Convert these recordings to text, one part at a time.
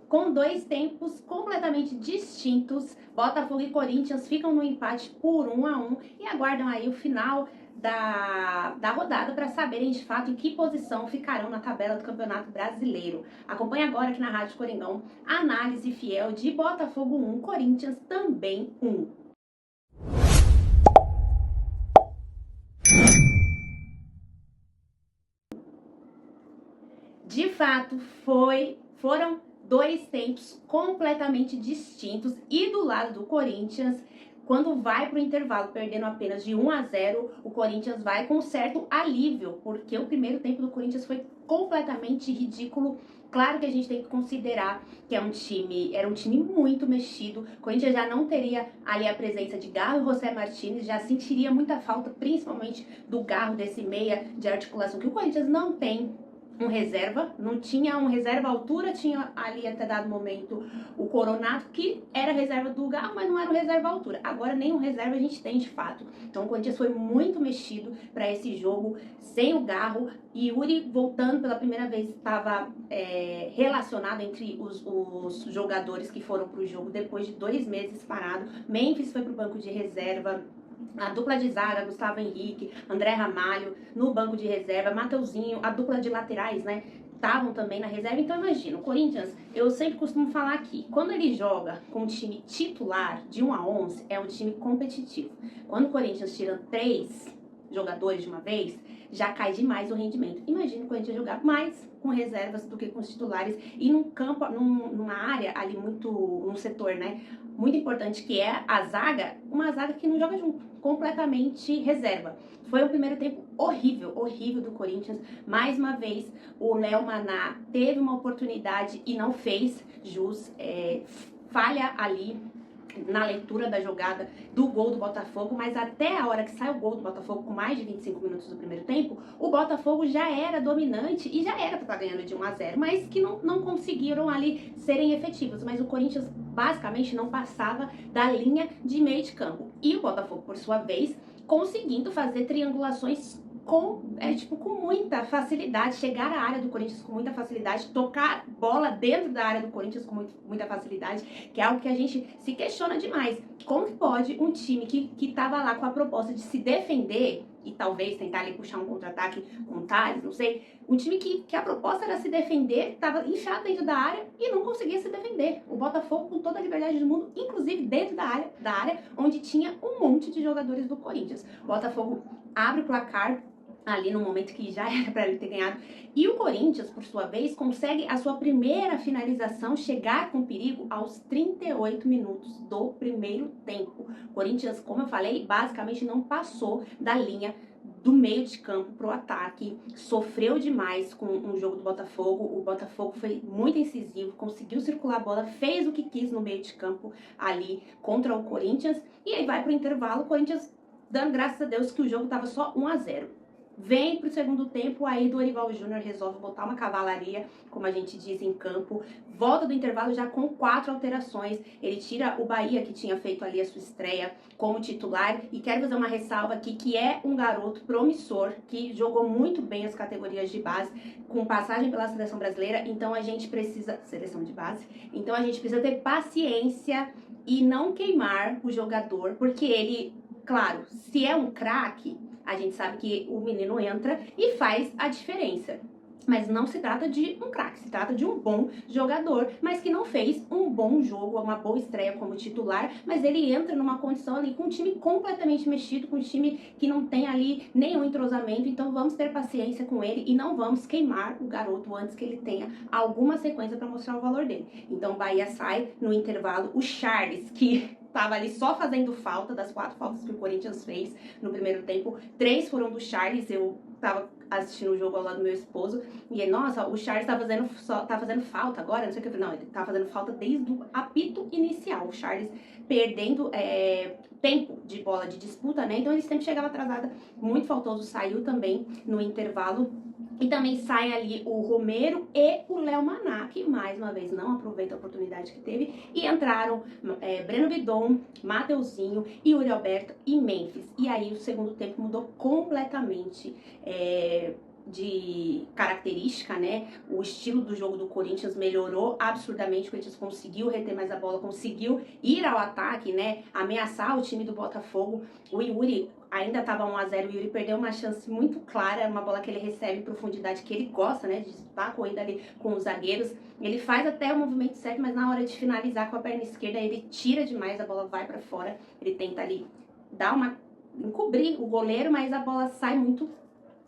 Com dois tempos completamente distintos, Botafogo e Corinthians ficam no empate por 1-1 e aguardam aí o final da rodada para saberem de fato em que posição ficarão na tabela do Campeonato Brasileiro. Acompanhe agora aqui na Rádio Coringão a análise fiel de Botafogo 1, Corinthians também 1. De fato, foram dois tempos completamente distintos e do lado do Corinthians, quando vai para o intervalo perdendo apenas de 1-0, o Corinthians vai com certo alívio, porque o primeiro tempo do Corinthians foi completamente ridículo. Claro que a gente tem que considerar que era um time muito mexido. O Corinthians já não teria ali a presença de Garro e José Martínez, já sentiria muita falta, principalmente do Garro, desse meia de articulação que o Corinthians não tem um reserva, não tinha um reserva à altura, tinha ali até dado momento o Coronato, que era reserva do Garro, mas não era o reserva à altura. Agora nem o reserva a gente tem de fato. Então o Corinthians foi muito mexido para esse jogo, sem o Garro. E Yuri, voltando pela primeira vez, estava relacionado entre os jogadores que foram para o jogo depois de 2 meses parado. Memphis foi para o banco de reserva. A dupla de zaga, Gustavo Henrique, André Ramalho, no banco de reserva, Mateuzinho, a dupla de laterais, né, estavam também na reserva. Então imagina, o Corinthians, eu sempre costumo falar aqui, quando ele joga com um time titular de 1-11, é um time competitivo. Quando o Corinthians tira 3 jogadores de uma vez, já cai demais o rendimento. Imagina o Corinthians jogar mais com reservas do que com os titulares e num campo, numa área ali num setor, né, muito importante, que é a zaga, uma zaga que não joga junto, completamente reserva. Foi um primeiro tempo horrível, horrível do Corinthians. Mais uma vez, o Léo Maná teve uma oportunidade e não fez jus, falha ali na leitura da jogada do gol do Botafogo, mas até a hora que sai o gol do Botafogo, com mais de 25 minutos do primeiro tempo, o Botafogo já era dominante e já era para estar ganhando de 1-0, mas que não conseguiram ali serem efetivos. Mas o Corinthians basicamente não passava da linha de meio de campo. E o Botafogo, por sua vez, conseguindo fazer triangulações com muita facilidade, chegar à área do Corinthians com muita facilidade, tocar bola dentro da área do Corinthians com muita facilidade, que é algo que a gente se questiona demais. Como que pode um time que estava lá com a proposta de se defender e talvez tentar ali puxar um contra-ataque com o Thales, não sei, um time que a proposta era se defender, estava inchado dentro da área e não conseguia se defender. O Botafogo com toda a liberdade do mundo, inclusive dentro da área onde tinha um monte de jogadores do Corinthians. O Botafogo abre o placar ali no momento que já era para ele ter ganhado. E o Corinthians, por sua vez, consegue a sua primeira finalização, chegar com perigo aos 38 minutos do primeiro tempo. O Corinthians, como eu falei, basicamente não passou da linha do meio de campo para o ataque, sofreu demais com o jogo do Botafogo. O Botafogo foi muito incisivo, conseguiu circular a bola, fez o que quis no meio de campo ali contra o Corinthians, e aí vai para o intervalo, o Corinthians dando graças a Deus que o jogo estava só 1-0. Vem pro segundo tempo, aí Dorival Júnior resolve botar uma cavalaria, como a gente diz em campo, volta do intervalo já com 4 alterações, ele tira o Bahia, que tinha feito ali a sua estreia como titular, e quero fazer uma ressalva aqui, que é um garoto promissor, que jogou muito bem as categorias de base, com passagem pela seleção brasileira, então a gente precisa, seleção de base, então a gente precisa ter paciência e não queimar o jogador, porque ele, claro, se é um craque, a gente sabe que o menino entra e faz a diferença. Mas não se trata de um craque, se trata de um bom jogador, mas que não fez um bom jogo, uma boa estreia como titular, mas ele entra numa condição ali com um time completamente mexido, com um time que não tem ali nenhum entrosamento, então vamos ter paciência com ele e não vamos queimar o garoto antes que ele tenha alguma sequência para mostrar o valor dele. Então o Bahia sai no intervalo, o Charles, que estava ali só fazendo falta, das 4 faltas que o Corinthians fez no primeiro tempo, 3 foram do Charles. Eu tava assistindo o jogo ao lado do meu esposo, e ele, nossa, o Charles tá fazendo falta agora, não sei o que. Não, ele tá fazendo falta desde o apito inicial, o Charles perdendo tempo de bola de disputa, né, então ele sempre chegava atrasado, muito faltoso, saiu também no intervalo. E também sai ali o Romero e o Léo Maná, que mais uma vez não aproveita a oportunidade que teve. E entraram Breno Bidon, Mateuzinho, Yuri Alberto e Memphis. E aí o segundo tempo mudou completamente de característica, né? O estilo do jogo do Corinthians melhorou absurdamente, o Corinthians conseguiu reter mais a bola, conseguiu ir ao ataque, né? Ameaçar o time do Botafogo. O Yuri ainda estava 1-0, o Yuri perdeu uma chance muito clara, uma bola que ele recebe em profundidade, que ele gosta, né? De disputar a corrida ali com os zagueiros. Ele faz até o movimento certo, mas na hora de finalizar com a perna esquerda, ele tira demais, a bola vai para fora. Ele tenta ali dar uma encobrir o goleiro, mas a bola sai muito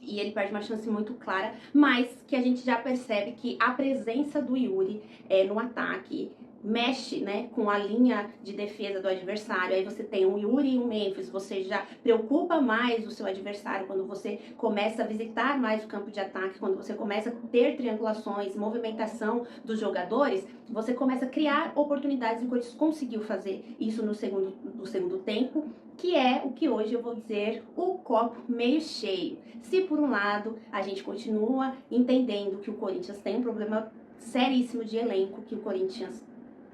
e ele perde uma chance muito clara, mas que a gente já percebe que a presença do Yuri no ataque mexe, né, com a linha de defesa do adversário. Aí você tem um Yuri e um Memphis, você já preocupa mais o seu adversário quando você começa a visitar mais o campo de ataque, quando você começa a ter triangulações, movimentação dos jogadores, você começa a criar oportunidades, e o Corinthians conseguiu fazer isso no segundo tempo, que é o que hoje eu vou dizer o copo meio cheio. Se por um lado a gente continua entendendo que o Corinthians tem um problema seríssimo de elenco, que o Corinthians,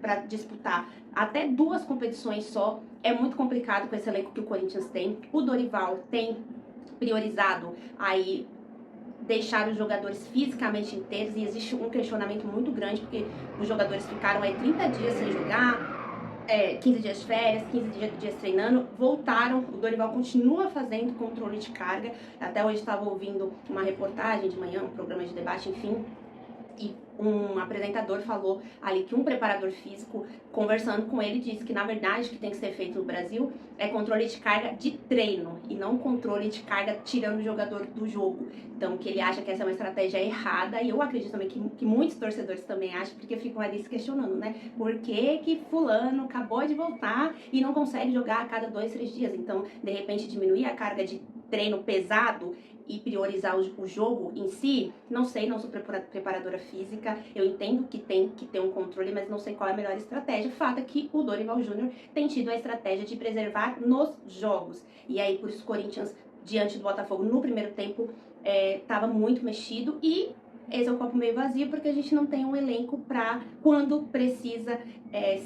para disputar até 2 competições só, é muito complicado com esse elenco que o Corinthians tem. O Dorival tem priorizado aí deixar os jogadores fisicamente inteiros, e existe um questionamento muito grande, porque os jogadores ficaram aí 30 dias sem jogar, 15 dias de férias, 15 dias treinando, voltaram, o Dorival continua fazendo controle de carga. Até hoje estava ouvindo uma reportagem de manhã, um programa de debate, enfim, e um apresentador falou ali que um preparador físico, conversando com ele, disse que na verdade o que tem que ser feito no Brasil é controle de carga de treino e não controle de carga tirando o jogador do jogo. Então, que ele acha que essa é uma estratégia errada, e eu acredito também que muitos torcedores também acham, porque ficam ali se questionando, né? Por que fulano acabou de voltar e não consegue jogar a cada 2, 3 dias? Então, de repente, diminuir a carga de treino pesado e priorizar o jogo em si, não sei, não sou preparadora física, eu entendo que tem que ter um controle, mas não sei qual é a melhor estratégia. O fato é que o Dorival Júnior tem tido a estratégia de preservar nos jogos. E aí, por isso, o Corinthians, diante do Botafogo, no primeiro tempo, estava muito mexido, e esse é o copo meio vazio, porque a gente não tem um elenco para, quando precisa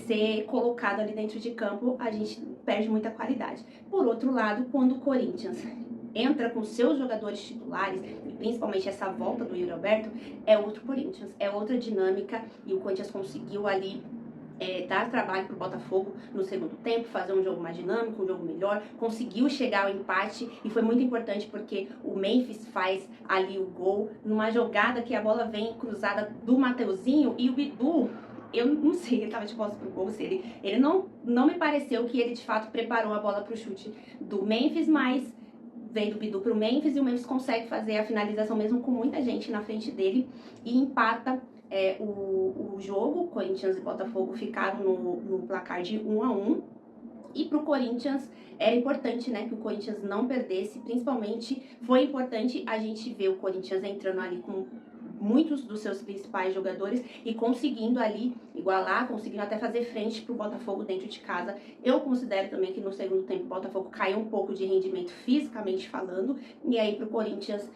ser colocado ali dentro de campo, a gente perde muita qualidade. Por outro lado, quando o Corinthians entra com seus jogadores titulares, e principalmente essa volta do Yuri Alberto, é outro Corinthians, é outra dinâmica, e o Corinthians conseguiu ali dar trabalho para o Botafogo no segundo tempo, fazer um jogo mais dinâmico, um jogo melhor, conseguiu chegar ao empate, e foi muito importante porque o Memphis faz ali o gol numa jogada que a bola vem cruzada do Mateuzinho, e o Bidu, eu não sei, ele estava de costas pro gol, se ele não me pareceu que ele de fato preparou a bola para o chute do Memphis, mas vem do Bidu pro Memphis, e o Memphis consegue fazer a finalização mesmo com muita gente na frente dele, e empata o jogo. Corinthians e Botafogo ficaram no placar de 1-1. E pro Corinthians era importante, né, que o Corinthians não perdesse, principalmente foi importante a gente ver o Corinthians entrando ali com muitos dos seus principais jogadores e conseguindo ali igualar, conseguindo até fazer frente pro Botafogo dentro de casa. Eu considero também que no segundo tempo o Botafogo caiu um pouco de rendimento fisicamente falando, e aí pro Corinthians,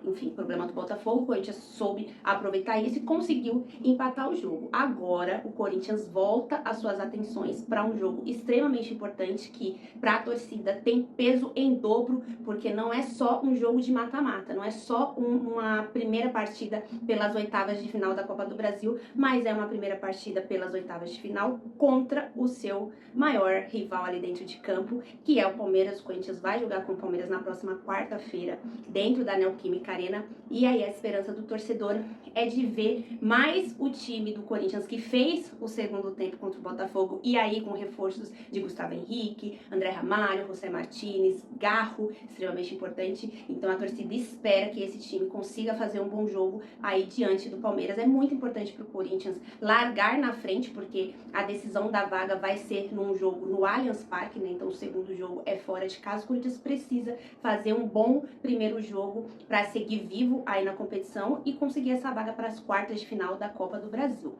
enfim, problema do Botafogo, o Corinthians soube aproveitar isso e conseguiu empatar o jogo. Agora o Corinthians volta as suas atenções para um jogo extremamente importante, que para a torcida tem peso em dobro, porque não é só um jogo de mata-mata, não é só uma primeira partida pelas oitavas de final da Copa do Brasil, mas é uma primeira partida pelas oitavas de final contra o seu maior rival ali dentro de campo, que é o Palmeiras. O Corinthians vai jogar com o Palmeiras na próxima quarta-feira, dentro da Neoquímica Arena, e aí a esperança do torcedor é de ver mais o time do Corinthians, que fez o segundo tempo contra o Botafogo, e aí com reforços de Gustavo Henrique, André Ramalho, José Martínez, Garro, extremamente importante. Então a torcida espera que esse time consiga fazer um bom jogo aí diante do Palmeiras. É muito importante para o Corinthians largar na frente, porque a decisão da vaga vai ser num jogo no Allianz Parque, né? Então o segundo jogo é fora de casa. O Corinthians precisa fazer um bom primeiro jogo para seguir vivo aí na competição e conseguir essa vaga para as quartas de final da Copa do Brasil.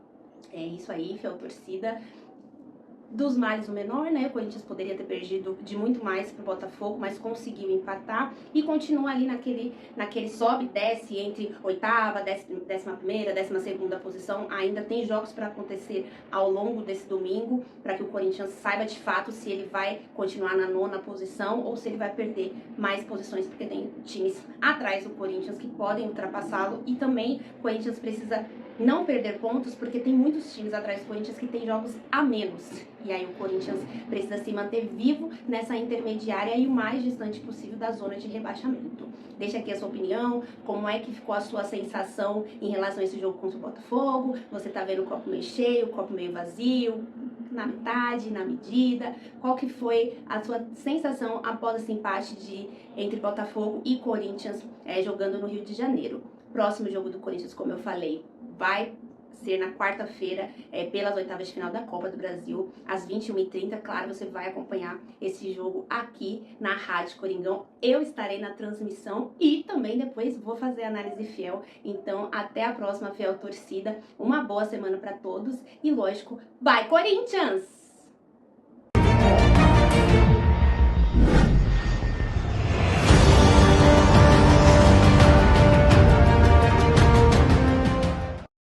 É isso aí, fiel torcida. dos males o menor, né? O Corinthians poderia ter perdido de muito mais pro Botafogo, mas conseguiu empatar e continua ali naquele sobe e desce entre oitava, 11ª, 12ª posição. Ainda tem jogos para acontecer ao longo desse domingo, para que o Corinthians saiba de fato se ele vai continuar na 9ª posição ou se ele vai perder mais posições, porque tem times atrás do Corinthians que podem ultrapassá-lo, e também o Corinthians precisa não perder pontos, porque tem muitos times atrás do Corinthians que tem jogos a menos. E aí o Corinthians precisa se manter vivo nessa intermediária e o mais distante possível da zona de rebaixamento. Deixa aqui a sua opinião, como é que ficou a sua sensação em relação a esse jogo contra o Botafogo. Você tá vendo o copo meio cheio, o copo meio vazio, na metade, na medida? Qual que foi a sua sensação após esse empate entre Botafogo e Corinthians jogando no Rio de Janeiro? Próximo jogo do Corinthians, como eu falei, vai ser na quarta-feira, pelas oitavas de final da Copa do Brasil, às 21h30. Claro, você vai acompanhar esse jogo aqui na Rádio Coringão. Eu estarei na transmissão e também depois vou fazer análise fiel. Então, até a próxima, fiel torcida. Uma boa semana para todos e, lógico, vai Corinthians!